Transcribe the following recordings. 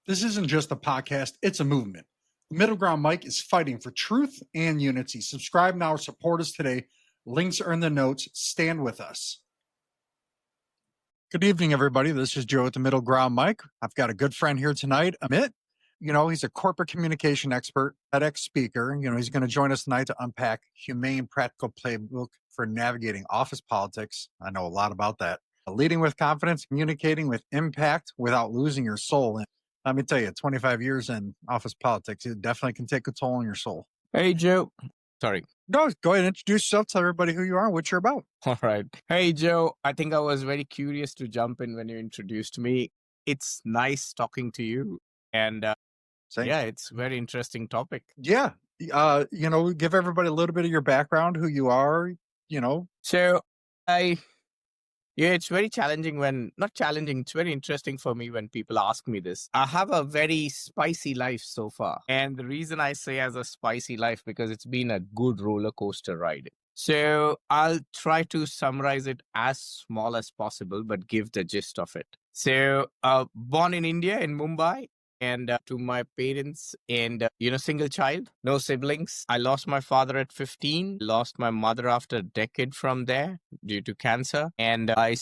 This isn't just a podcast, it's a movement. The Middle Ground Mic is fighting for truth and unity. Subscribe now or support us today. Links are in the notes. Stand with us. Good evening, everybody. This is Joe at the Middle Ground Mic. I've got a good friend here tonight, Amit. He's a corporate communication expert, TEDx speaker. He's going to join us tonight to unpack humane, practical playbook for navigating office politics. I know a lot about that. Leading with confidence, communicating with impact without losing your soul. And let me tell you, 25 years in office politics, it definitely can take a toll on your soul. Hey, Joe. Sorry. Go ahead and introduce yourself. Tell everybody who you are and what you're about. All right. Hey, Joe. I think I was very curious to jump in when you introduced me. It's nice talking to you. And yeah, it's a very interesting topic. Yeah. Give everybody a little bit of your background, who you are, So it's very challenging not challenging. It's very interesting for me when people ask me this. I have a very spicy life so far. And the reason I say as a spicy life, because it's been a good roller coaster ride. So I'll try to summarize it as small as possible, but give the gist of it. So born in India, in Mumbai, and to my parents and, single child, no siblings. I lost my father at 15, lost my mother after a decade from there due to cancer. And I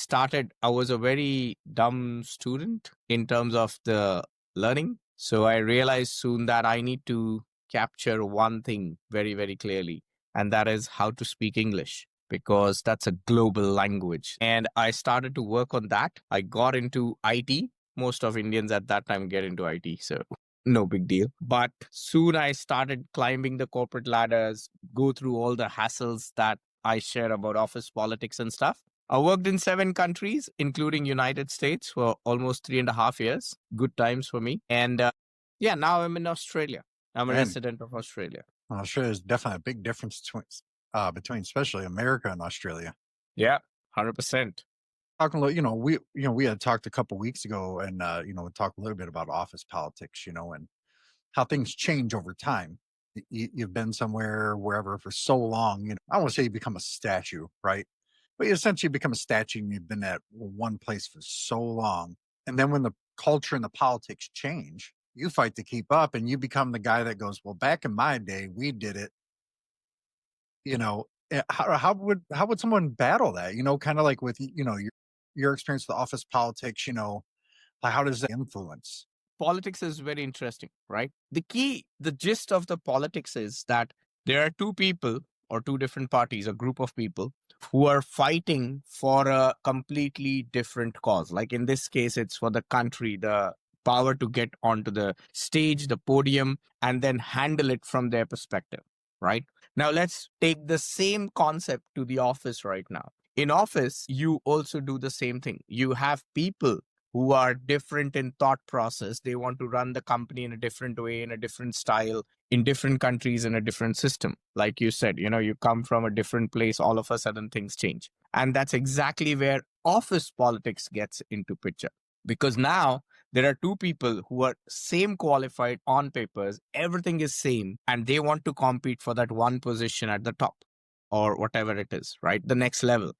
was a very dumb student in terms of the learning. So I realized soon that I need to capture one thing very, very clearly, and that is how to speak English, because that's a global language. And I started to work on that. I got into IT. Most of Indians at that time get into IT, so no big deal. But soon I started climbing the corporate ladders, go through all the hassles that I share about office politics and stuff. I worked in 7 countries, including United States, for almost 3.5 years. Good times for me. And now I'm in Australia. I'm a resident of Australia. Australia is definitely a big difference between especially America and Australia. Yeah, 100%. Talking a little, we had talked a couple weeks ago, and we talked a little bit about office politics, and how things change over time. You've been wherever for so long. I don't want to say you become a statue, right? But you essentially become a statue, and you've been at one place for so long. And then when the culture and the politics change, you fight to keep up, and you become the guy that goes, "Well, back in my day, we did it." How would someone battle that? Kind of like with your experience with office politics, how does that influence? Politics is very interesting, right? The gist of the politics is that there are 2 people or 2 different parties, a group of people who are fighting for a completely different cause. Like in this case, it's for the country, the power to get onto the stage, the podium, and then handle it from their perspective, right? Now, let's take the same concept to the office right now. In office, you also do the same thing. You have people who are different in thought process. They want to run the company in a different way, in a different style, in different countries, in a different system. Like you said, you come from a different place, all of a sudden things change. And that's exactly where office politics gets into picture. Because now there are 2 people who are same qualified on papers, everything is same, and they want to compete for that one position at the top or whatever it is, right? The next level.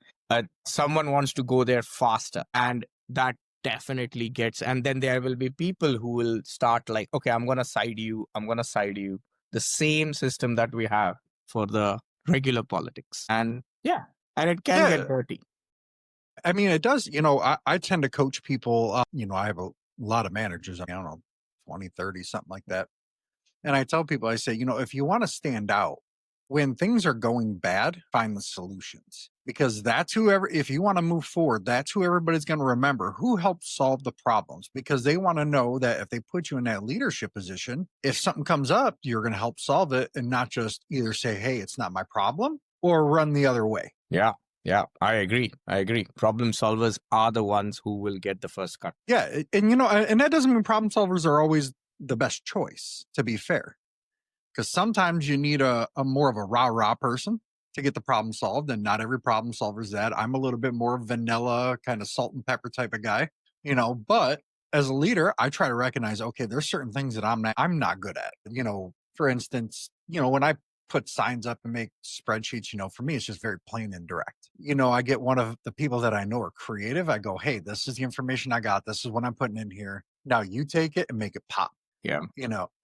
Someone wants to go there faster, and that definitely gets, and then there will be people who will start like, okay, I'm going to side you. The same system that we have for the regular politics. And it can get dirty. I mean, it does, I tend to coach people, I have a lot of managers, I don't know, 20, 30, something like that. And I tell people, I say, if you want to stand out, when things are going bad, find the solutions, because if you want to move forward, that's who everybody's going to remember, who helped solve the problems, because they want to know that if they put you in that leadership position, if something comes up, you're going to help solve it and not just either say, hey, it's not my problem, or run the other way. Yeah, I agree. Problem solvers are the ones who will get the first cut. Yeah. And that doesn't mean problem solvers are always the best choice, to be fair. Because sometimes you need a more of a rah-rah person to get the problem solved, and not every problem solver is that. I'm a little bit more vanilla, kind of salt and pepper type of guy, but as a leader, I try to recognize, okay, there's certain things that I'm not good at. For instance, when I put signs up and make spreadsheets, for me, it's just very plain and direct. I get one of the people that I know are creative. I go, hey, this is the information I got. This is what I'm putting in here. Now you take it and make it pop. Yeah.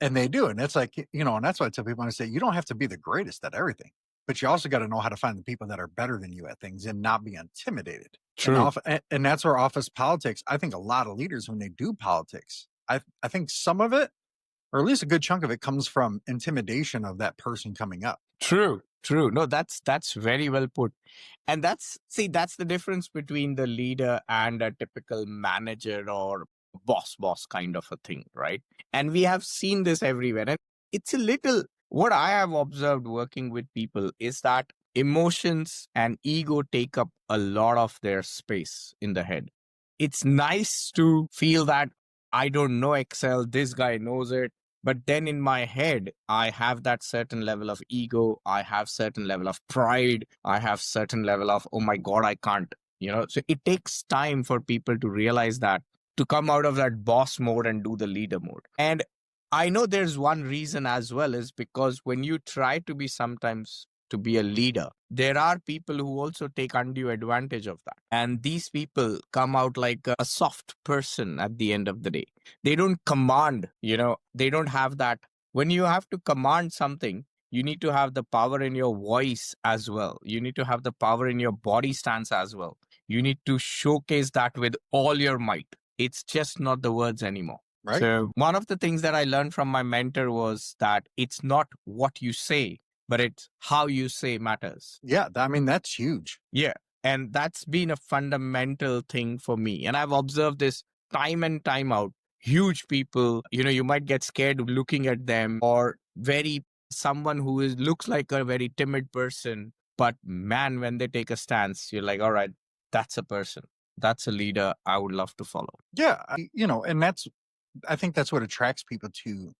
And they do. And it's like, and that's why I tell people, I say, you don't have to be the greatest at everything, but you also got to know how to find the people that are better than you at things and not be intimidated. True. And that's where office politics, I think a lot of leaders, when they do politics, I think some of it, or at least a good chunk of it, comes from intimidation of that person coming up. True. No, that's very well put. And that's the difference between the leader and a typical manager or boss kind of a thing, right? And we have seen this everywhere. And it's a little, what I have observed working with people is that emotions and ego take up a lot of their space in the head. It's nice to feel that I don't know Excel, this guy knows it. But then in my head, I have that certain level of ego. I have certain level of pride. I have certain level of, oh my God, I can't, So it takes time for people to realize that, to come out of that boss mode and do the leader mode. And I know there's one reason as well, is because when you try to be sometimes to be a leader, there are people who also take undue advantage of that. And these people come out like a soft person at the end of the day. They don't command, they don't have that. When you have to command something, you need to have the power in your voice as well. You need to have the power in your body stance as well. You need to showcase that with all your might. It's just not the words anymore. Right. So one of the things that I learned from my mentor was that it's not what you say, but it's how you say matters. Yeah, that's huge. Yeah. And that's been a fundamental thing for me. And I've observed this time and time out. Huge people, you might get scared looking at them, or someone who looks like a very timid person. But man, when they take a stance, you're like, all right, that's a person. That's a leader I would love to follow. Yeah. And I think that's what attracts people to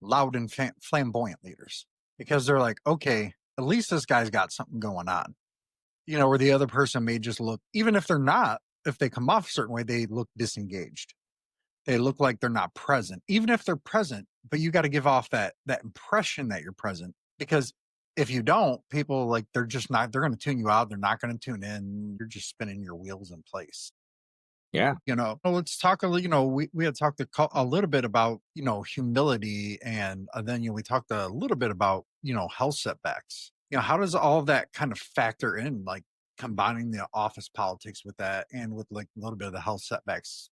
loud and flamboyant leaders. Because they're like, okay, at least this guy's got something going on, where the other person may just look, even if they're not, if they come off a certain way, they look disengaged. They look like they're not present, even if they're present, but you got to give off that impression that you're present, because if you don't, people they're going to tune you out. They're not going to tune in. You're just spinning your wheels in place. Yeah. Let's talk we had talked a little bit about, humility, and then, we talked a little bit about, health setbacks. How does all of that kind of factor in, combining the office politics with that and with a little bit of the health setbacks?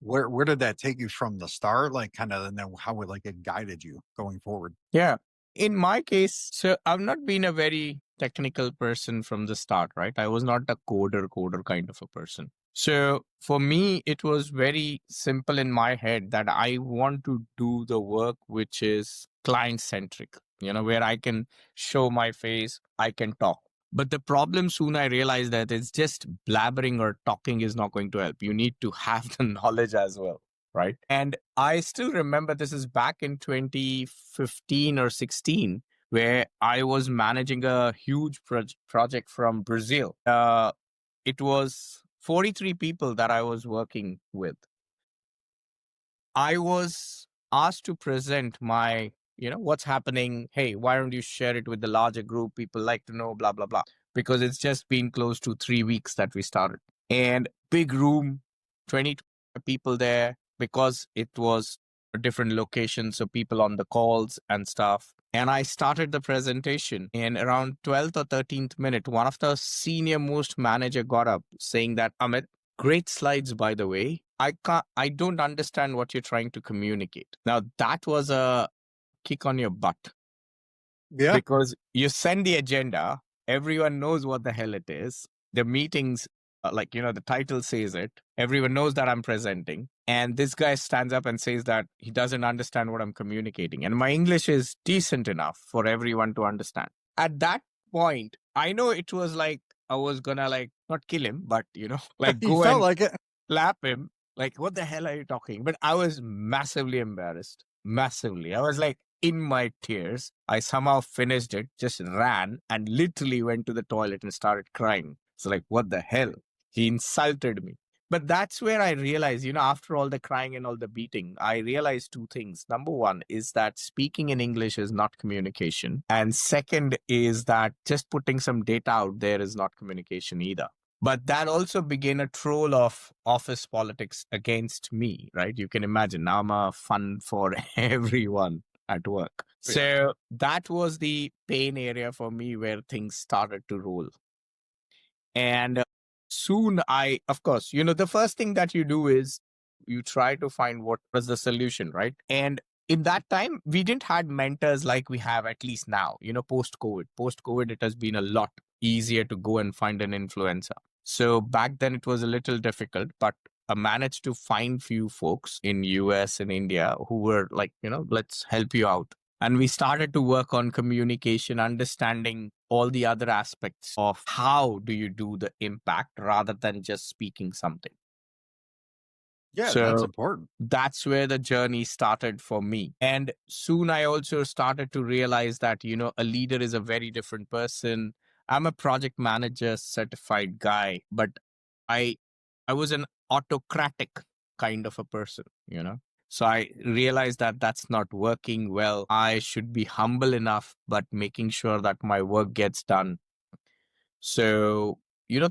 Where did that take you from the start? And then how it guided you going forward? Yeah. In my case, so I've not been a very technical person from the start, right? I was not a coder kind of a person. So for me, it was very simple in my head that I want to do the work which is client centric, where I can show my face, I can talk. But the problem soon I realized that it's just blabbering or talking is not going to help. You need to have the knowledge as well. Right. And I still remember this is back in 2015 or 16, where I was managing a huge project from Brazil. It was 43 people that I was working with. I was asked to present my, what's happening. Hey, why don't you share it with the larger group? People like to know, blah, blah, blah, because it's just been close to 3 weeks that we started. And big room, 20 people there, because it was a different location. So people on the calls and stuff. And I started the presentation, and around 12th or 13th minute, one of the senior most manager got up saying that, Amit, great slides, by the way. I don't understand what you're trying to communicate. Now that was a kick on your butt. Yeah. Because you send the agenda, everyone knows what the hell it is. The meetings, the title says it. Everyone knows that I'm presenting. And this guy stands up and says that he doesn't understand what I'm communicating. And my English is decent enough for everyone to understand. At that point, I know it was like, I was gonna not kill him, but go felt and like it. slap him. What the hell are you talking? But I was massively embarrassed. Massively. I was in my tears. I somehow finished it, just ran and literally went to the toilet and started crying. So what the hell? He insulted me. But that's where I realized, after all the crying and all the beating, I realized two things. Number one is that speaking in English is not communication. And second is that just putting some data out there is not communication either. But that also began a troll of office politics against me, right? You can imagine now I'm a fun for everyone at work. Yeah. So that was the pain area for me where things started to roll. And soon of course, the first thing that you do is you try to find what was the solution, right? And in that time, we didn't had mentors like we have at least now, post-COVID, it has been a lot easier to go and find an influencer. So back then it was a little difficult, but I managed to find few folks in US and India who were like, let's help you out. And we started to work on communication, understanding all the other aspects of how do you do the impact rather than just speaking something. Yeah, So that's important. that's where the journey started for me. And soon I also started to realize that, a leader is a very different person. I'm a project manager certified guy, but I was an autocratic kind of a person, So I realized that that's not working well. I should be humble enough, but making sure that my work gets done. So,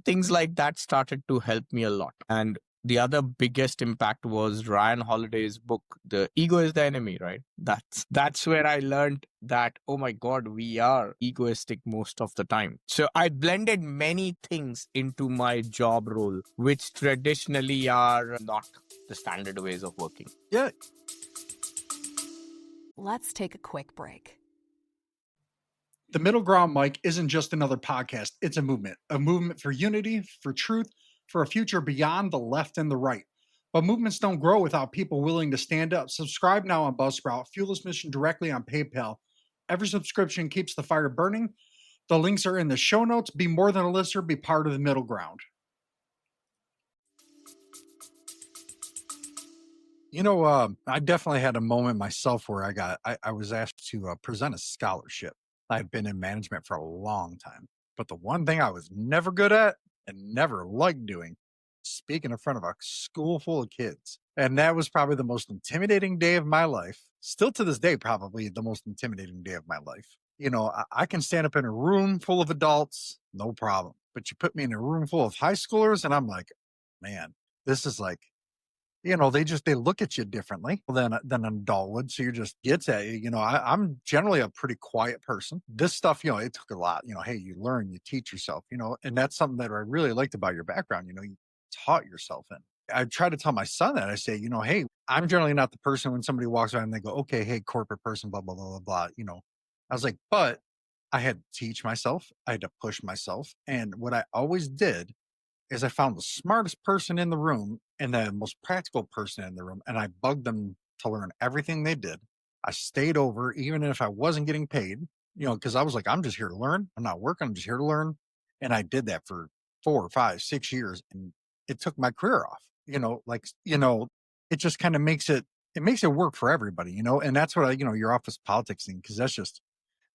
things like that started to help me a lot. And the other biggest impact was Ryan Holiday's book, The Ego is the Enemy, right? That's where I learned that, oh my God, we are egoistic most of the time. So I blended many things into my job role, which traditionally are not the standard ways of working. Yeah. Let's take a quick break. The MiddleGround Mic isn't just another podcast. It's a movement for unity, for truth, for a future beyond the left and the right. But movements don't grow without people willing to stand up. Subscribe now on Buzzsprout. Fuel this mission directly on PayPal. Every subscription keeps the fire burning. The links are in the show notes. Be more than a listener. Be part of the middle ground. I definitely had a moment myself where I was asked to present a scholarship. I've been in management for a long time, but the one thing I was never good at and never liked doing, speaking in front of a school full of kids. And that was probably the most intimidating day of my life. Still to this day, probably the most intimidating day of my life. I can stand up in a room full of adults, no problem. But you put me in a room full of high schoolers and I'm like, man, this is like, they look at you differently than an adult would. So you just gets at you. I'm generally a pretty quiet person. This stuff, it took a lot. Hey, you learn, you teach yourself. And that's something that I really liked about your background. You taught yourself in. I try to tell my son that I say, hey, I'm generally not the person when somebody walks by and they go, okay, hey, corporate person, blah blah blah blah blah. I was like, but I had to teach myself. I had to push myself, and what I always did is I found the smartest person in the room and the most practical person in the room, and I bugged them to learn everything they did. I stayed over, even if I wasn't getting paid, because I was like, I'm just here to learn. I'm not working. I'm just here to learn. And I did that for 4, 5, 6 years, and it took my career off. It just kind of makes it work for everybody, and that's what your office politics thing, because that's just,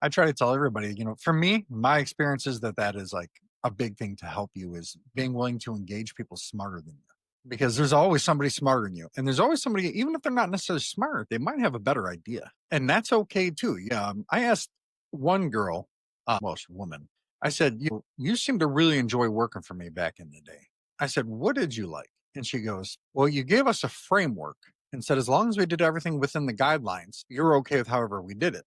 I try to tell everybody, for me, my experience is that is like a big thing to help you is being willing to engage people smarter than you. Because there's always somebody smarter than you. And there's always somebody, even if they're not necessarily smart, they might have a better idea. And that's okay too. Yeah. I asked one girl, she's a woman, I said, you seem to really enjoy working for me back in the day. I said, what did you like? And she goes, well, you gave us a framework and said, as long as we did everything within the guidelines, you're okay with however we did it.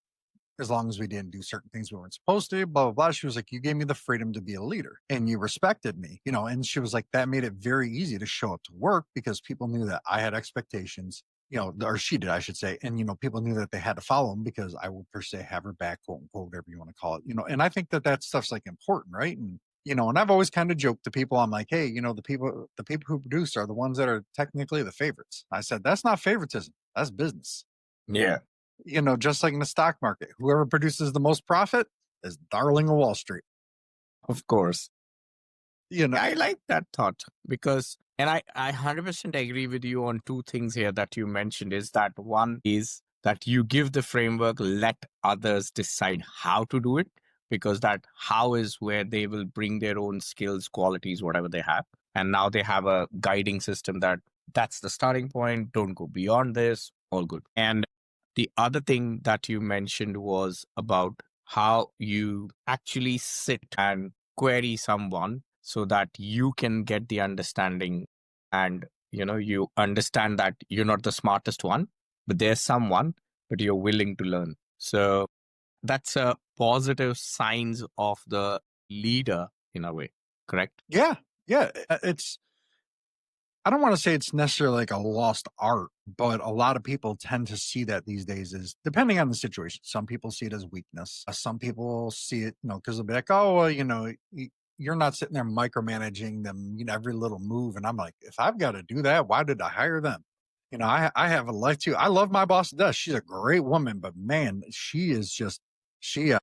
As long as we didn't do certain things we weren't supposed to, blah, blah, blah. She was like, you gave me the freedom to be a leader and you respected me, and she was like, that made it very easy to show up to work because people knew that I had expectations, or she did, I should say. And, people knew that they had to follow them because I would per se have her back, quote unquote, whatever you want to call it, and I think that stuff's like important. Right. And, and I've always kind of joked to people. I'm like, hey, the people who produce are the ones that are technically the favorites. I said, that's not favoritism. That's business. Yeah. Just like in the stock market, whoever produces the most profit is darling of Wall Street. Of course. I like that thought because, and I 100% agree with you on two things here that you mentioned is that one is that you give the framework, let others decide how to do it, because that how is where they will bring their own skills, qualities, whatever they have. And now they have a guiding system that's the starting point. Don't go beyond this. All good. And the other thing that you mentioned was about how you actually sit and query someone. so that you can get the understanding and, you understand that you're not the smartest one, but there's someone, but you're willing to learn. So that's a positive signs of the leader in a way, correct? Yeah. Yeah. I don't want to say it's necessarily like a lost art, but a lot of people tend to see that these days as depending on the situation. Some people see it as weakness. Some people see it, because they'll be like, oh, well, you're not sitting there micromanaging them, every little move. And I'm like, if I've got to do that, why did I hire them? I have a life too. I love my boss to death. She's a great woman, but man, she is just, she,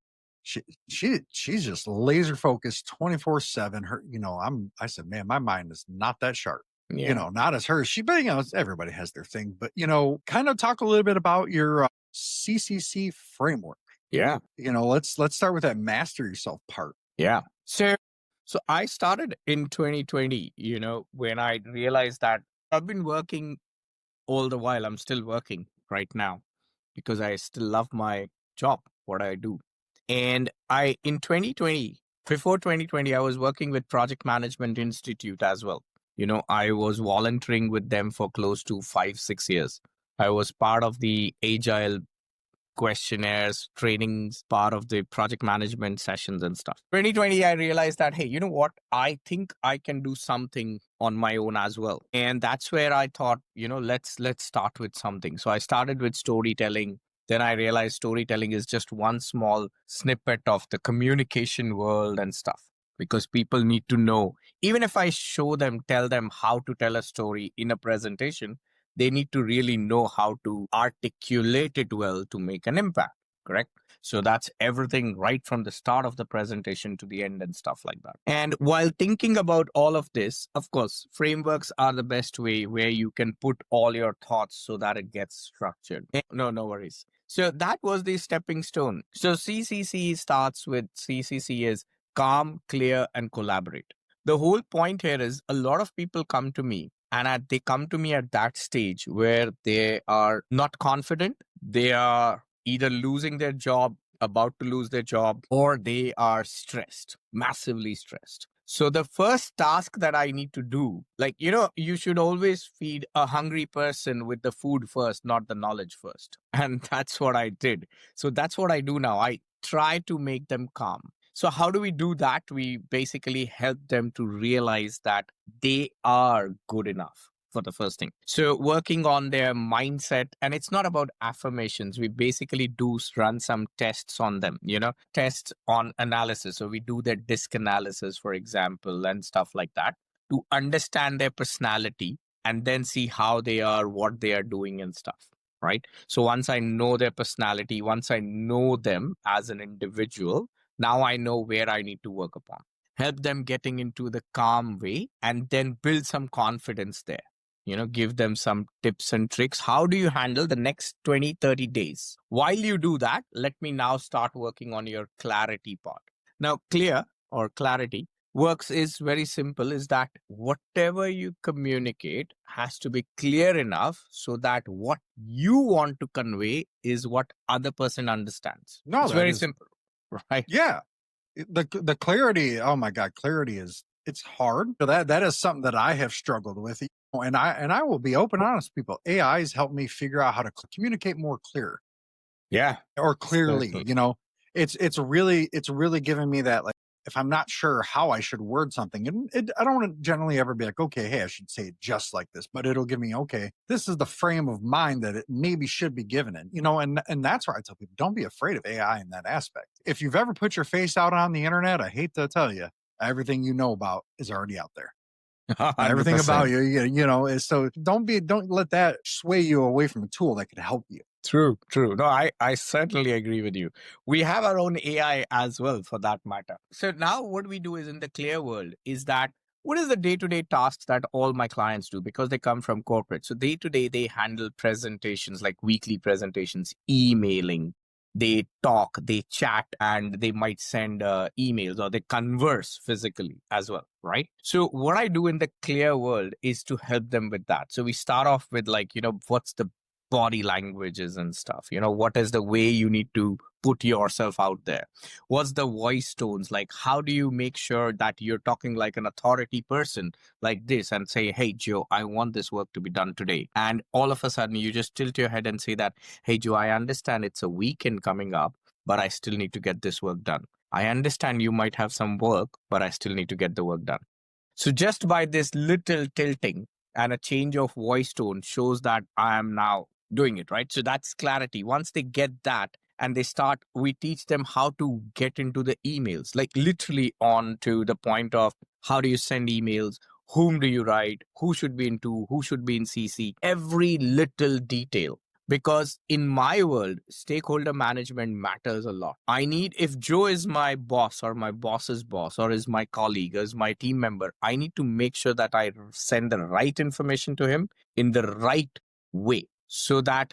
she's just laser focused 24/7. I said, man, my mind is not that sharp. Yeah. Not as hers. But everybody has their thing. But kind of talk a little bit about your CCC framework. Yeah. Let's start with that master yourself part. Yeah. So I started in 2020, when I realized that I've been working all the while. I'm still working right now because I still love my job, what I do. And in 2020, before 2020, I was working with Project Management Institute as well. I was volunteering with them for close to 5-6 years. I was part of the Agile questionnaires, trainings, part of the project management sessions and stuff. 2020, I realized that, hey, you know what? I think I can do something on my own as well. And that's where I thought, let's start with something. So I started with storytelling. Then I realized storytelling is just one small snippet of the communication world and stuff, because people need to know. Even if I tell them how to tell a story in a presentation, they need to really know how to articulate it well to make an impact, correct? So that's everything right from the start of the presentation to the end and stuff like that. And while thinking about all of this, of course, frameworks are the best way where you can put all your thoughts so that it gets structured. No worries. So that was the stepping stone. So CCC starts with CCC is calm, clear, and collaborate. The whole point here is a lot of people come to me and they come to me at that stage where they are not confident. They are either losing their job, about to lose their job, or they are stressed, massively stressed. So the first task that I need to do, you should always feed a hungry person with the food first, not the knowledge first. And that's what I did. So that's what I do now. I try to make them calm. So how do we do that? We basically help them to realize that they are good enough for the first thing. So working on their mindset, and it's not about affirmations. We basically do run some tests on them, tests on analysis. So we do their DISC analysis, for example, and stuff like that to understand their personality and then see how they are, what they are doing and stuff. Right. So once I know their personality, once I know them as an individual, now I know where I need to work upon. Help them getting into the calm way and then build some confidence there. Give them some tips and tricks. How do you handle the next 20, 30 days? While you do that, let me now start working on your clarity part. Now, clear or clarity works is very simple, is that whatever you communicate has to be clear enough so that what you want to convey is what other person understands. No, it's very simple. Right. Yeah. The clarity, oh my God, clarity it's hard. But that is something that I have struggled with. And I will be open, honest, people. AI has helped me figure out how to communicate more clear. Yeah. Or clearly, it's really giving me that, like, if I'm not sure how I should word something, and I don't want to generally ever be like, okay, hey, I should say it just like this, but it'll give me, okay, this is the frame of mind that it maybe should be given in, and that's why I tell people, don't be afraid of AI in that aspect. If you've ever put your face out on the internet, I hate to tell you, everything you know about is already out there. Everything about you, so don't let that sway you away from a tool that could help you. True. No, I certainly agree with you. We have our own AI as well, for that matter. So now what we do is, in the clear world, is that what is the day-to-day tasks that all my clients do, because they come from corporate. So day-to-day, they handle presentations, like weekly presentations, emailing. They talk, they chat, and they might send emails, or they converse physically as well, right? So what I do in the clear world is to help them with that. So we start off with, what's the body languages and stuff. What is the way you need to put yourself out there? What's the voice tones? Like, how do you make sure that you're talking like an authority person like this and say, hey, Joe, I want this work to be done today. And all of a sudden you just tilt your head and say that, hey, Joe, I understand it's a weekend coming up, but I still need to get this work done. I understand you might have some work, but I still need to get the work done. So just by this little tilting and a change of voice tone shows that I am now doing it, right? So that's clarity. Once they get that and we teach them how to get into the emails, like literally on to the point of how do you send emails, whom do you write, who should be into, who should be in CC, every little detail. Because in my world, stakeholder management matters a lot. If Joe is my boss or my boss's boss or is my colleague, is my team member, I need to make sure that I send the right information to him in the right way. So that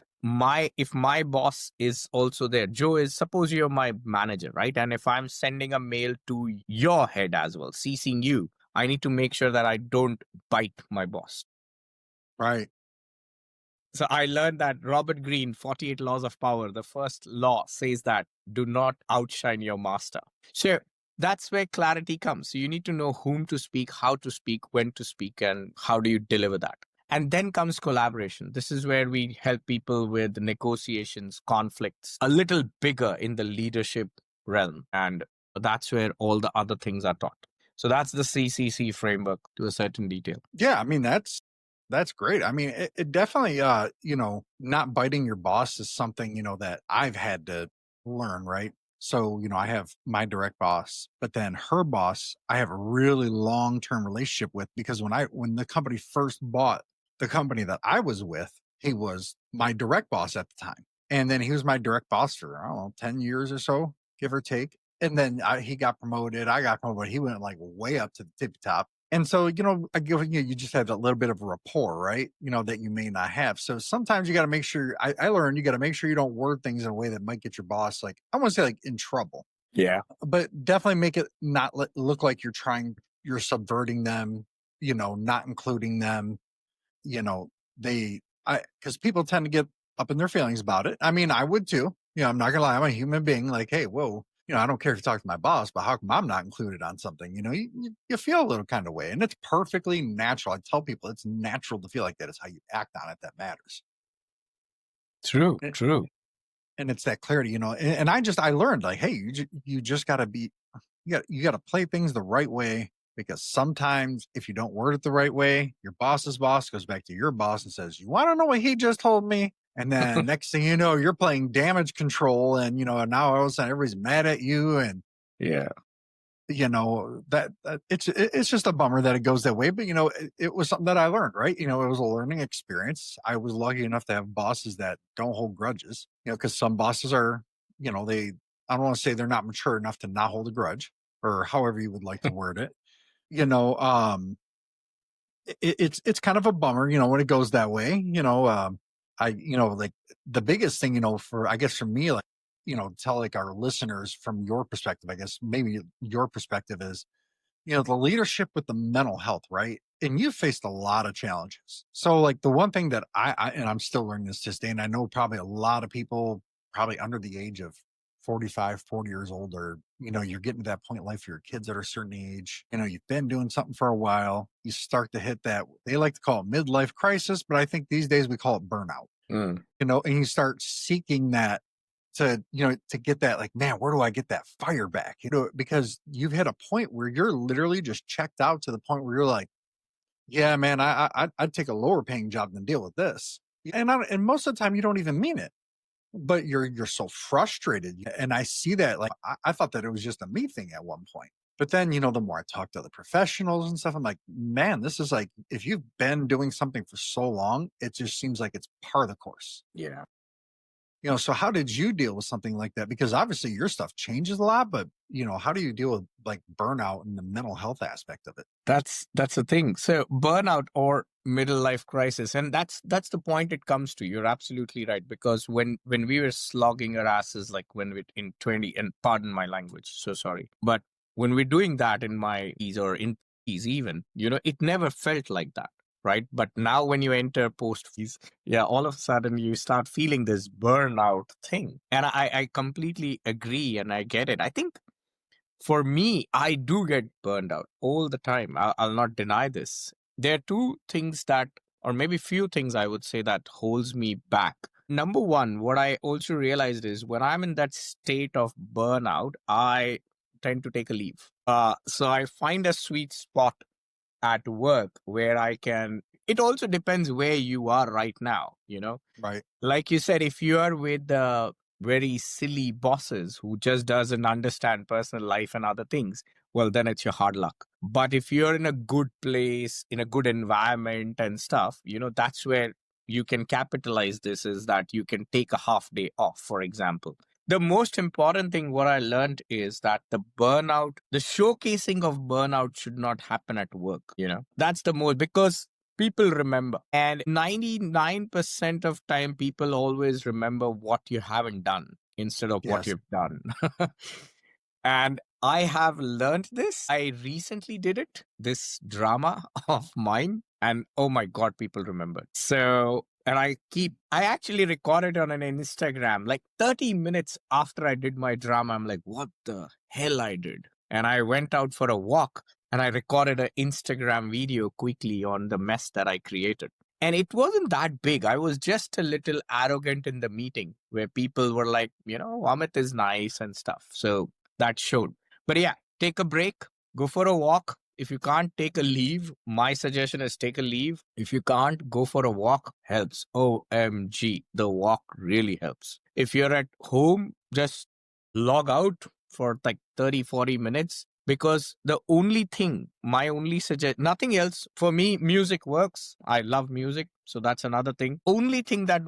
if my boss is also there, suppose you're my manager, right? And if I'm sending a mail to your head as well, CCing you, I need to make sure that I don't bite my boss. Right. So I learned that Robert Greene, 48 Laws of Power, the first law says that do not outshine your master. So that's where clarity comes. So you need to know whom to speak, how to speak, when to speak, and how do you deliver that. And then comes collaboration. This is where we help people with negotiations, conflicts, a little bigger in the leadership realm. And that's where all the other things are taught. So that's the CCC framework to a certain detail. Yeah, I mean, that's great. I mean, it definitely, not biting your boss is something, that I've had to learn, right? So, I have my direct boss, but then her boss, I have a really long-term relationship with, because when the company first bought the company that I was with, he was my direct boss at the time. And then he was my direct boss for, I don't know, 10 years or so, give or take. And then he got promoted. I got promoted. He went like way up to the tippy top. And so, you just have that little bit of a rapport, right? That you may not have. So sometimes you got to make sure, I learned you got to make sure you don't word things in a way that might get your boss, like, I want to say like in trouble. Yeah. But definitely make it not look like you're subverting them, not including them, because people tend to get up in their feelings about it. I mean, I would too. I'm not gonna lie. I'm a human being. Like, hey, whoa, I don't care if you talk to my boss, but how come I'm not included on something? You feel a little kind of way, and it's perfectly natural. I tell people it's natural to feel like that. It's how you act on it that matters. True. And it's that clarity, and I learned, like, hey, you just got to be, you got to play things the right way, because sometimes if you don't word it the right way, your boss's boss goes back to your boss and says, you want to know what he just told me? And then next thing you know, you're playing damage control, and now all of a sudden everybody's mad at you, and that it's just a bummer that it goes that way. But it was something that I learned, right? It was a learning experience. I was lucky enough to have bosses that don't hold grudges, because some bosses are, I don't want to say they're not mature enough to not hold a grudge, or however you would like to word it. It's kind of a bummer, when it goes that way. Like the biggest thing, for me, like, tell like our listeners from your perspective, I guess maybe your perspective is, the leadership with the mental health, right? And you've faced a lot of challenges. So like the one thing that and I'm still learning this to this day, and I know probably a lot of people probably under the age of 45, 40 years old, or, you're getting to that point in life for your kids at a certain age, you've been doing something for a while, you start to hit that, they like to call it midlife crisis, but I think these days we call it burnout, and you start seeking that to get that, like, man, where do I get that fire back? Because you've hit a point where you're literally just checked out to the point where you're like, yeah, man, I'd take a lower paying job than deal with this. And most of the time you don't even mean it, but you're so frustrated. And I see that, like, I thought that it was just a me thing at one point. But then, the more I talk to the professionals and stuff, I'm like, man, this is like, if you've been doing something for so long, it just seems like it's part of the course. Yeah. So how did you deal with something like that? Because obviously your stuff changes a lot, but how do you deal with like burnout and the mental health aspect of it? That's the thing. So burnout or middle life crisis, and that's the point it comes to. You're absolutely right, because when we were slogging our asses, like when we in 20, and pardon my language, so sorry, but when we're doing that in my 20s or in 30s even, it never felt like that. right? But now when you enter post fees, yeah, all of a sudden you start feeling this burnout thing. And I completely agree and I get it. I think for me, I do get burned out all the time. I'll not deny this. There are two things that, or maybe few things I would say that holds me back. Number one, what I also realized is when I'm in that state of burnout, I tend to take a leave. So I find a sweet spot at work where I can, it also depends where you are right now, Right. like you said, if you are with very silly bosses who just doesn't understand personal life and other things, well, then it's your hard luck. But if you're in a good place, in a good environment and stuff, that's where you can capitalize this, is that you can take a half day off, for example. The most important thing what I learned is that the showcasing of burnout should not happen at work. That's the most, because people remember, and 99% of time people always remember what you haven't done instead of what Yes. you've done. And I have learned this. I recently did it, this drama of mine, and oh my god, people remember. So, and I actually recorded on an Instagram like 30 minutes after I did my drama. I'm like, what the hell I did? And I went out for a walk and I recorded an Instagram video quickly on the mess that I created. And it wasn't that big. I was just a little arrogant in the meeting where people were like, Amit is nice and stuff. So that showed. But yeah, take a break, go for a walk. If you can't take a leave, my suggestion is take a leave. If you can't, go for a walk. Helps. OMG, the walk really helps. If you're at home, just log out for like 30, 40 minutes. Because the only thing, my only suggestion, nothing else. For me, music works. I love music. So that's another thing. Only thing that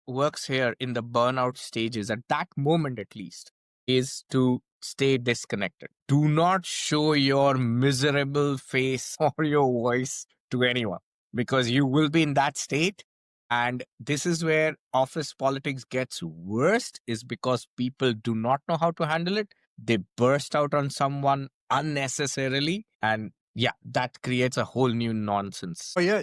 works here in the burnout stages, at that moment at least, is to stay disconnected. Do not show your miserable face or your voice to anyone, because you will be in that state. And this is where office politics gets worst, is because people do not know how to handle it. They burst out on someone unnecessarily. And yeah, that creates a whole new nonsense. But yeah,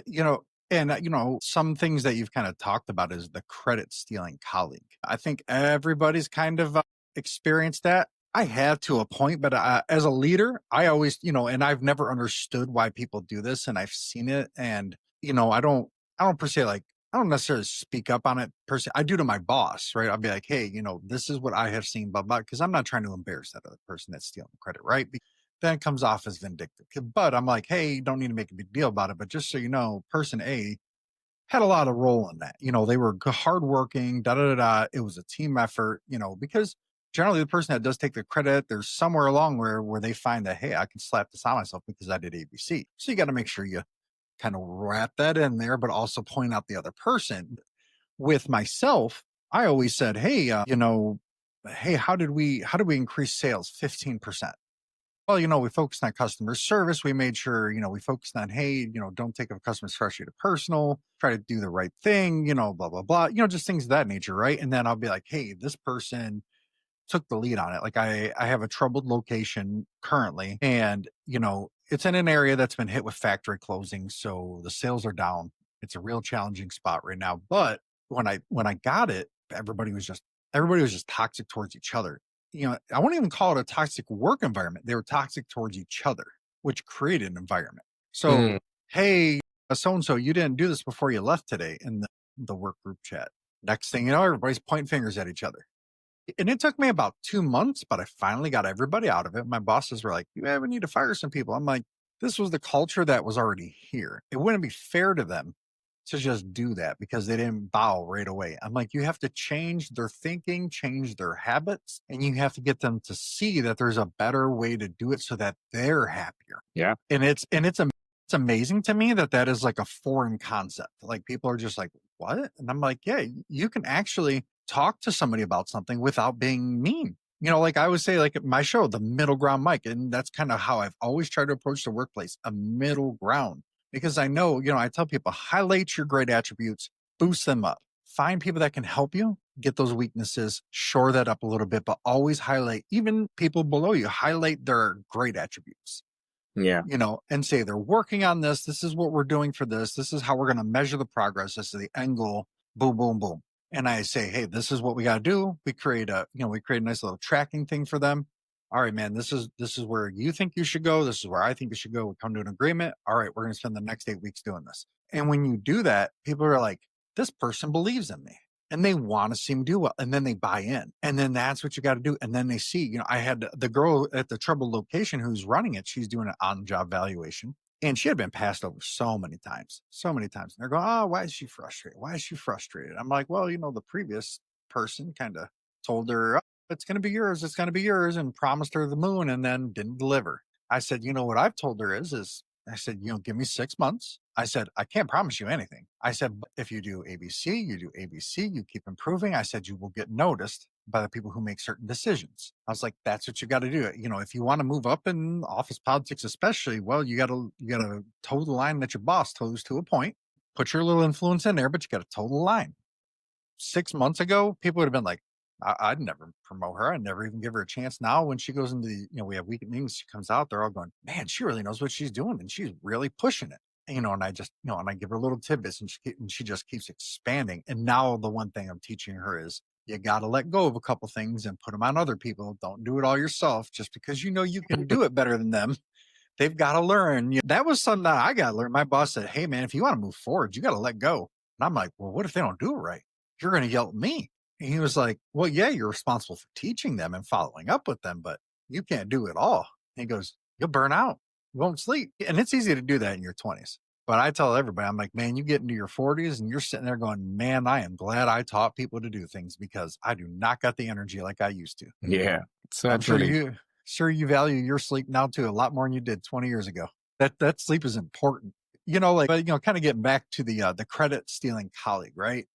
some things that you've kind of talked about is the credit stealing colleague. I think everybody's kind of experienced that. I have to a point, but as a leader, I always, and I've never understood why people do this, and I've seen it, and I don't per se I don't necessarily speak up on it per se. I do to my boss, right? I'll be like, hey, this is what I have seen, blah blah, because I'm not trying to embarrass that other person that's stealing credit, right? Then it comes off as vindictive. But I'm like, hey, you don't need to make a big deal about it. But just so you know, person A had a lot of role in that. They were hardworking, da da da da. It was a team effort, because generally the person that does take the credit, there's somewhere along where they find that, hey, I can slap this on myself because I did ABC. So you got to make sure you kind of wrap that in there, but also point out the other person. With myself, I always said, hey, hey, how did we increase sales 15%? Well, we focused on customer service. We made sure, we focused on, hey, don't take a customer's frustrated personal, try to do the right thing, blah, blah, blah, just things of that nature. Right. And then I'll be like, hey, this person took the lead on it. Like I have a troubled location currently, and, it's in an area that's been hit with factory closing. So the sales are down. It's a real challenging spot right now. But when I got it, everybody was just toxic towards each other. I won't even call it a toxic work environment. They were toxic towards each other, which created an environment. So, hey, so-and-so, you didn't do this before you left today in the work group chat. Next thing you know, everybody's pointing fingers at each other. And it took me about 2 months, but I finally got everybody out of it. My bosses were like, we need to fire some people. I'm like, this was the culture that was already here. It wouldn't be fair to them to just do that because they didn't bow right away. I'm like, you have to change their thinking, change their habits, and you have to get them to see that there's a better way to do it so that they're happier. Yeah. And it's amazing to me that is like a foreign concept. Like people are just like, what? And I'm like, yeah, you can actually talk to somebody about something without being mean. Like I would say, like my show, the MiddleGround Mic, and that's kind of how I've always tried to approach the workplace, a middle ground. Because I know, I tell people, highlight your great attributes, boost them up, find people that can help you get those weaknesses, shore that up a little bit, but always highlight, even people below you, highlight their great attributes. Yeah. And say they're working on this. This is what we're doing for this. This is how we're going to measure the progress. This is the end goal. Boom, boom, boom. And I say, hey, this is what we got to do. We create a nice little tracking thing for them. All right, man, this is where you think you should go. This is where I think you should go. We come to an agreement. All right, we're going to spend the next 8 weeks doing this. And when you do that, people are like, this person believes in me. And they want to see him do well. And then they buy in. And then that's what you got to do. And then they see, I had the girl at the troubled location who's running it. She's doing an on-job valuation. And she had been passed over so many times. And they're going, oh, why is she frustrated? I'm like, well, the previous person kind of told her, oh, it's going to be yours. It's going to be yours, and promised her the moon and then didn't deliver. I said, what I've told her is I said, give me 6 months. I said, I can't promise you anything. I said, but if you do ABC, you keep improving. I said, you will get noticed by the people who make certain decisions. I was like, that's what you got to do. If you want to move up in office politics, especially, well, you got to toe the line that your boss toes to a point, put your little influence in there, but you got to toe the line. 6 months ago, people would have been like, I'd never promote her. I'd never even give her a chance. Now, when she goes into we have weekend meetings, she comes out, they're all going, man, she really knows what she's doing. And she's really pushing it. And I just, and I give her little tidbits, and she just keeps expanding. And now the one thing I'm teaching her is you got to let go of a couple things and put them on other people. Don't do it all yourself. Just because you can do it better than them, they've got to learn. That was something that I got to learn. My boss said, hey, man, if you want to move forward, you got to let go. And I'm like, well, what if they don't do it right? You're going to yell at me. And he was like, well, yeah, you're responsible for teaching them and following up with them, but you can't do it all. And he goes, you'll burn out. You won't sleep. And it's easy to do that in your 20s. But I tell everybody, I'm like, man, you get into your 40s and you're sitting there going, man, I am glad I taught people to do things, because I do not got the energy like I used to. Yeah. I'm sure you value your sleep now too, a lot more than you did 20 years ago. That sleep is important. Kind of getting back to the credit stealing colleague, right?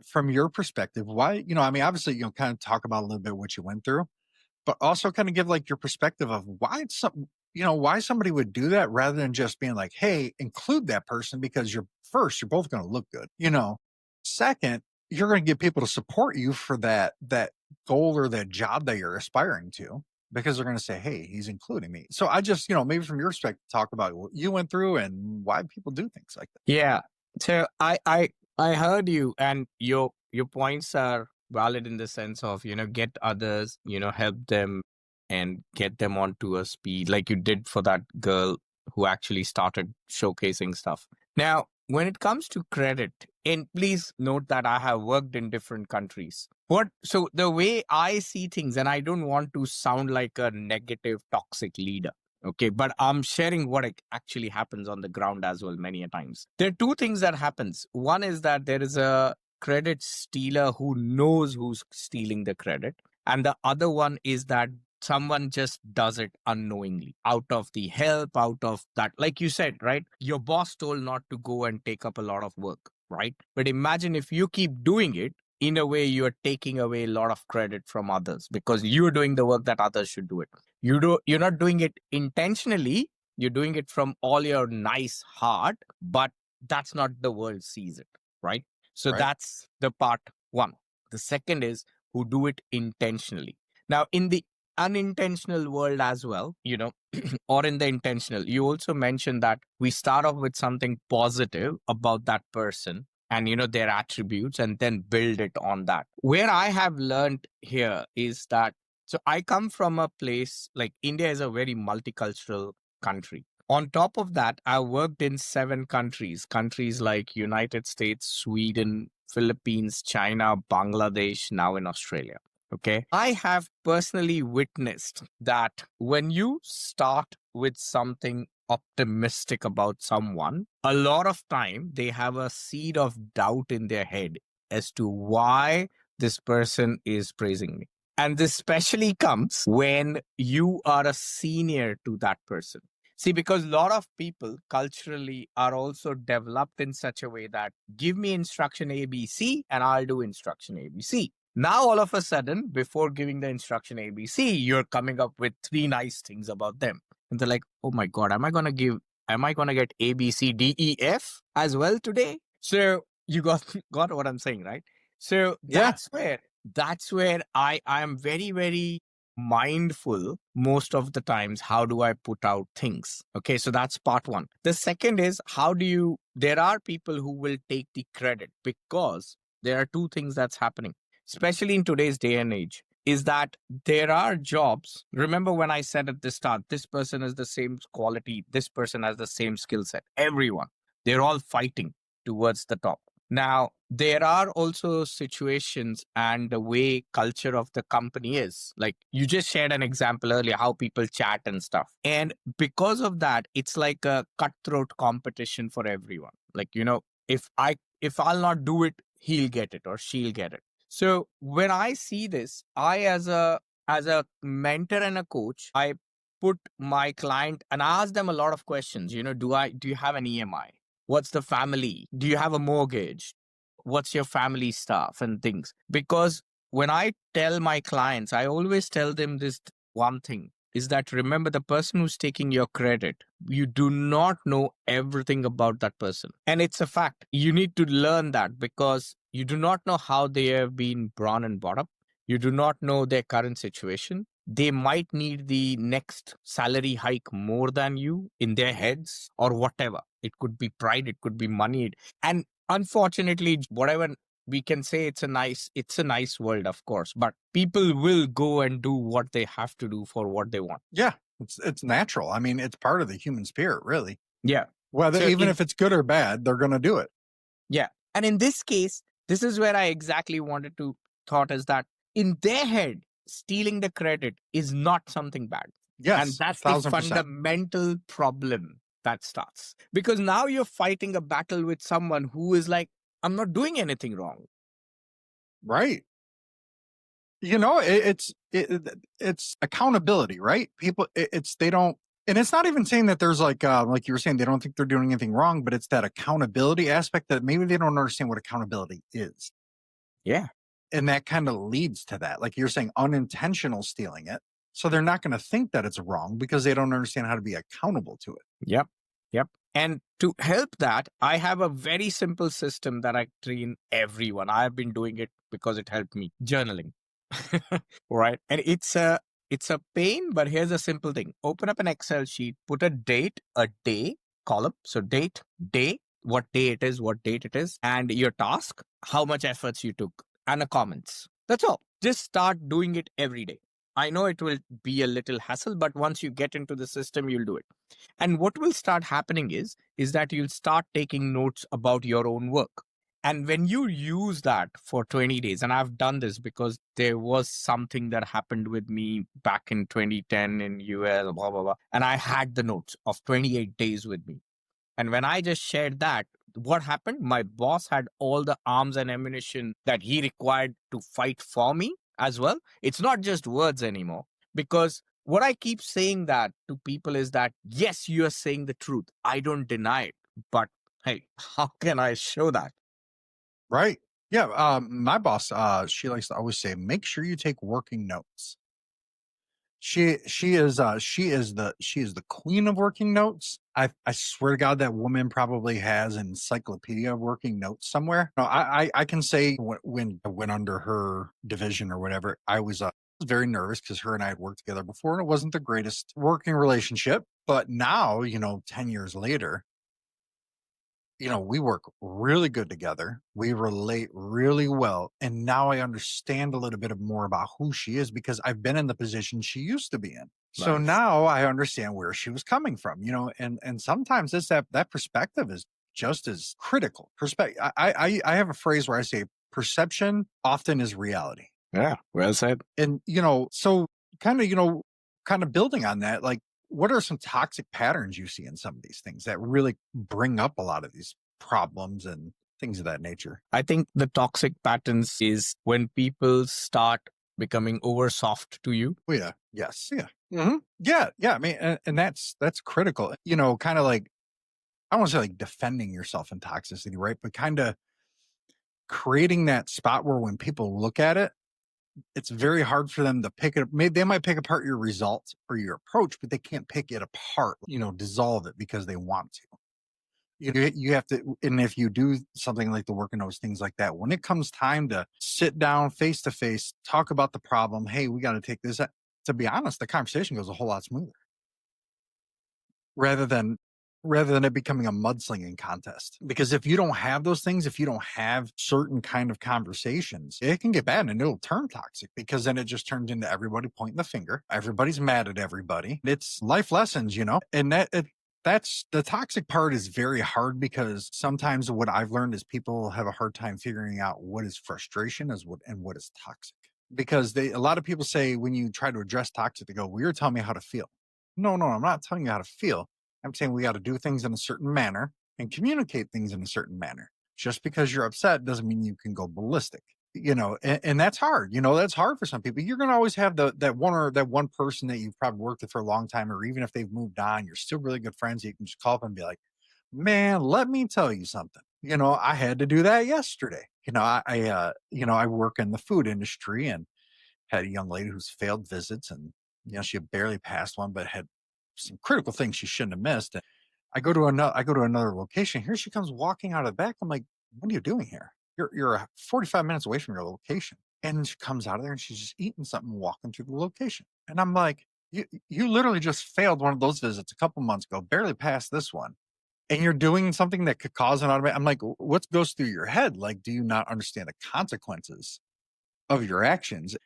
From your perspective, why, obviously, kind of talk about a little bit what you went through, but also kind of give like your perspective of why why somebody would do that, rather than just being like, hey, include that person, because you're both going to look good. Second, you're going to get people to support you for that goal or that job that you're aspiring to, because they're going to say, hey, he's including me. So I just, maybe from your perspective, talk about what you went through and why people do things like that. Yeah. So I heard you, and your points are valid in the sense of, get others, help them and get them onto a speed like you did for that girl who actually started showcasing stuff. Now, when it comes to credit, and please note that I have worked in different countries. So the way I see things, and I don't want to sound like a negative, toxic leader. Okay, but I'm sharing what actually happens on the ground as well many a times. There are two things that happens. One is that there is a credit stealer who knows who's stealing the credit. And the other one is that someone just does it unknowingly, out of the help, out of that. Like you said, right? Your boss told not to go and take up a lot of work, right? But imagine if you keep doing it, in a way, you're taking away a lot of credit from others, because you're doing the work that others should do it. You're not doing it intentionally. You're doing it from all your nice heart, but that's not the world sees it, right? So That's the part one. The second is who do it intentionally. Now, in the unintentional world as well, or in the intentional, you also mentioned that we start off with something positive about that person and, their attributes, and then build it on that. Where I have learned here is that, so I come from a place like India is a very multicultural country. On top of that, I worked in 7 countries like United States, Sweden, Philippines, China, Bangladesh, now in Australia. Okay. I have personally witnessed that when you start with something optimistic about someone, a lot of time they have a seed of doubt in their head as to why this person is praising me. And this especially comes when you are a senior to that person. See, because a lot of people culturally are also developed in such a way that give me instruction ABC and I'll do instruction ABC. Now, all of a sudden, before giving the instruction ABC, you're coming up with 3 nice things about them. And they're like, oh my God, am I going to get A, B, C, D, E, F as well today? So you got what I'm saying, right? So that's where I am very, very mindful most of the times. How do I put out things? Okay, so that's part one. The second is there are people who will take the credit, because there are two things that's happening, especially in today's day and age, is that there are jobs. Remember when I said at the start, this person has the same quality, this person has the same skill set, everyone, they're all fighting towards the top. Now, there are also situations and the way culture of the company is. Like you just shared an example earlier, how people chat and stuff. And because of that, it's like a cutthroat competition for everyone. Like, if I'll not do it, he'll get it or she'll get it. So when I see this, I as a mentor and a coach, I put my client and I ask them a lot of questions. Do you have an EMI? What's the family? Do you have a mortgage? What's your family stuff and things? Because when I tell my clients, I always tell them this one thing, is that remember, the person who's taking your credit, you do not know everything about that person. And it's a fact. You need to learn that, because you do not know how they have been born and brought up. You do not know their current situation. They might need the next salary hike more than you in their heads or whatever. It could be pride, it could be money. And unfortunately, whatever we can say, it's a nice world, of course, but people will go and do what they have to do for what they want. Yeah, it's natural. I mean, it's part of the human spirit, really. Yeah. Whether if it's good or bad, they're going to do it. Yeah. And in this case, this is where I exactly wanted to thought, is that in their head, stealing the credit is not something bad. Yes. And that's 1000%. the fundamental problem that starts. Because now you're fighting a battle with someone who is like, I'm not doing anything wrong. Right. It's accountability, right? People, they don't, and it's not even saying that there's like you were saying, they don't think they're doing anything wrong, but it's that accountability aspect that maybe they don't understand what accountability is. Yeah. And that kind of leads to that. Like you're saying, unintentional stealing it. So they're not going to think that it's wrong because they don't understand how to be accountable to it. Yep. And to help that, I have a very simple system that I train everyone. I've been doing it because it helped me. Journaling. Right. And it's a pain, but here's a simple thing. Open up an Excel sheet, put a day column. So date, day, what day it is, what date it is, and your task, how much efforts you took, and a comments. That's all. Just start doing it every day. I know it will be a little hassle, but once you get into the system, you'll do it. And what will start happening is that you'll start taking notes about your own work. And when you use that for 20 days, and I've done this because there was something that happened with me back in 2010 in US, blah, blah, blah. And I had the notes of 28 days with me. And when I just shared that, what happened? My boss had all the arms and ammunition that he required to fight for me as well. It's not just words anymore, because what I keep saying that to people is that, yes, you are saying the truth. I don't deny it. But hey, how can I show that? Right. Yeah. My boss, she likes to always say, make sure you take working notes. She is the queen of working notes. I swear to God, that woman probably has an encyclopedia of working notes somewhere. No, I can say when I went under her division or whatever, I was very nervous because her and I had worked together before, and it wasn't the greatest working relationship. But now, 10 years later, we work really good together. We relate really well. And now I understand a little bit more about who she is because I've been in the position she used to be in. So Nice. now I understand where she was coming from, and sometimes that perspective is just as critical. I have a phrase where I say perception often is reality. Yeah, well said. And, so kind of building on that, like, what are some toxic patterns you see in some of these things that really bring up a lot of these problems and things of that nature? I think the toxic patterns is when people start becoming over soft to you. Oh, yeah. Yes. Yeah. Mm-hmm. Yeah. Yeah. I mean, and that's critical, kind of like, I don't want to say like defending yourself in toxicity, right? But kind of creating that spot where when people look at it, it's very hard for them to pick it up. Maybe they might pick apart your results or your approach, but they can't pick it apart, dissolve it because they want to. You have to, and if you do something like the working notes, things like that, when it comes time to sit down face to face, talk about the problem, hey, we got to take this. to be honest, the conversation goes a whole lot smoother rather than it becoming a mudslinging contest. Because if you don't have those things, if you don't have certain kind of conversations, it can get bad and it'll turn toxic, because then it just turns into everybody pointing the finger. Everybody's mad at everybody. It's life lessons, and that's the toxic part is very hard, because sometimes what I've learned is people have a hard time figuring out what is frustration and what is toxic. Because a lot of people say, when you try to address toxic, they go, well, you're telling me how to feel. No, I'm not telling you how to feel. I'm saying we got to do things in a certain manner and communicate things in a certain manner. Just because you're upset doesn't mean you can go ballistic, and that's hard. That's hard for some people. You're going to always have that one person that you've probably worked with for a long time, or even if they've moved on, you're still really good friends. You can just call up and be like, man, let me tell you something. I had to do that yesterday. I work in the food industry and had a young lady who's failed visits, and she had barely passed one, but had some critical things she shouldn't have missed. And I go to another location. Here she comes walking out of the back. I'm like, what are you doing here? You're 45 minutes away from your location. And she comes out of there and she's just eating something, walking through the location. And I'm like, you literally just failed one of those visits a couple months ago, barely passed this one. And you're doing something that could cause an automatic. I'm like, what goes through your head? Like, do you not understand the consequences of your actions?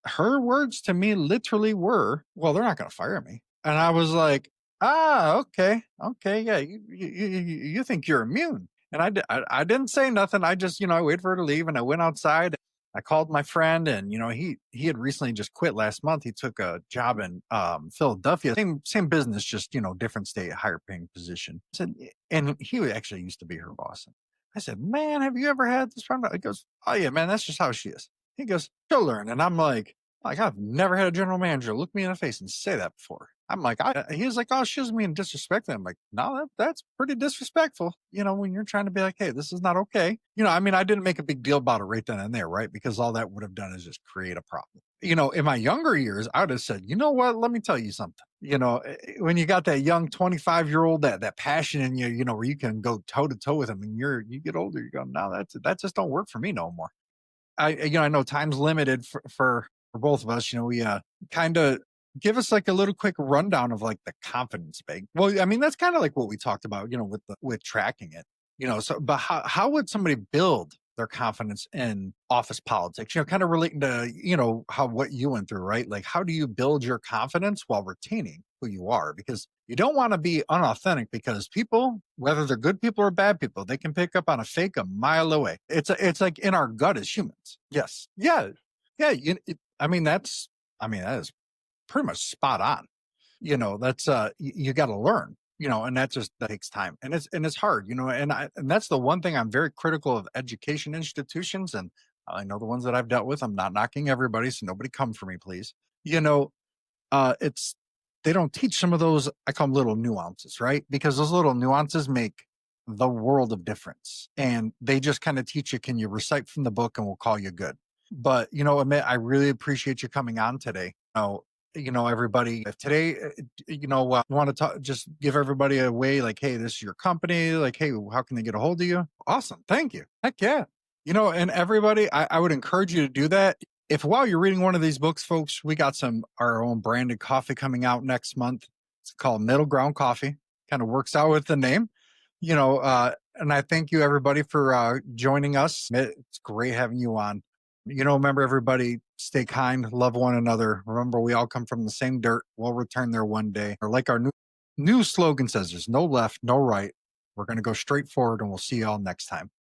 Her words to me literally were, well, they're not going to fire me. And I was like, okay. Yeah. You think you're immune. And I didn't say nothing. I just, I waited for her to leave, and I went outside. I called my friend, and, he had recently just quit last month. He took a job in Philadelphia, same business, just, different state, higher paying position. I said, and he actually used to be her boss. I said, man, have you ever had this problem? He goes, oh yeah, man, that's just how she is. He goes, she'll learn. And I'm like, I've never had a general manager look me in the face and say that before. I'm like, he was like, oh, she doesn't mean disrespectful. I'm like, no, that's pretty disrespectful. When you're trying to be like, hey, this is not okay. I didn't make a big deal about it right then and there, right? Because all that would have done is just create a problem. In my younger years, I would have said, you know what, let me tell you something. When you got that young 25-year-old, that passion in you, where you can go toe to toe with them, and you get older, you go, no, that just don't work for me no more. I know time's limited for both of us. We kind of give us like a little quick rundown of like the confidence bag. Well, I mean, that's kind of like what we talked about, with tracking it, but how would somebody build their confidence in office politics, kind of relating to, what you went through, right? Like, how do you build your confidence while retaining who you are? Because you don't want to be unauthentic, because people, whether they're good people or bad people, they can pick up on a fake a mile away. It's like in our gut as humans. Yes. Yeah. Yeah. That is pretty much spot on. That's you got to learn, and that takes time, and it's hard, and that's the one thing I'm very critical of education institutions. And I know the ones that I've dealt with, I'm not knocking everybody, so nobody come for me, please. It's, they don't teach some of those, I call them little nuances, right? Because those little nuances make the world of difference. And they just kind of teach you, can you recite from the book and we'll call you good. But, Amit, I really appreciate you coming on today. Everybody, if today, want to talk, just give everybody a way, like, hey, this is your company. Like, hey, how can they get a hold of you? Awesome. Thank you. Heck yeah. And everybody, I would encourage you to do that. If while you're reading one of these books, folks, we got our own branded coffee coming out next month. It's called MiddleGround Coffee. Kind of works out with the name, and I thank you everybody for joining us. It's great having you on. Remember, everybody, stay kind, love one another. Remember, we all come from the same dirt. We'll return there one day. Or like our new slogan says, there's no left, no right. We're going to go straight forward, and we'll see you all next time.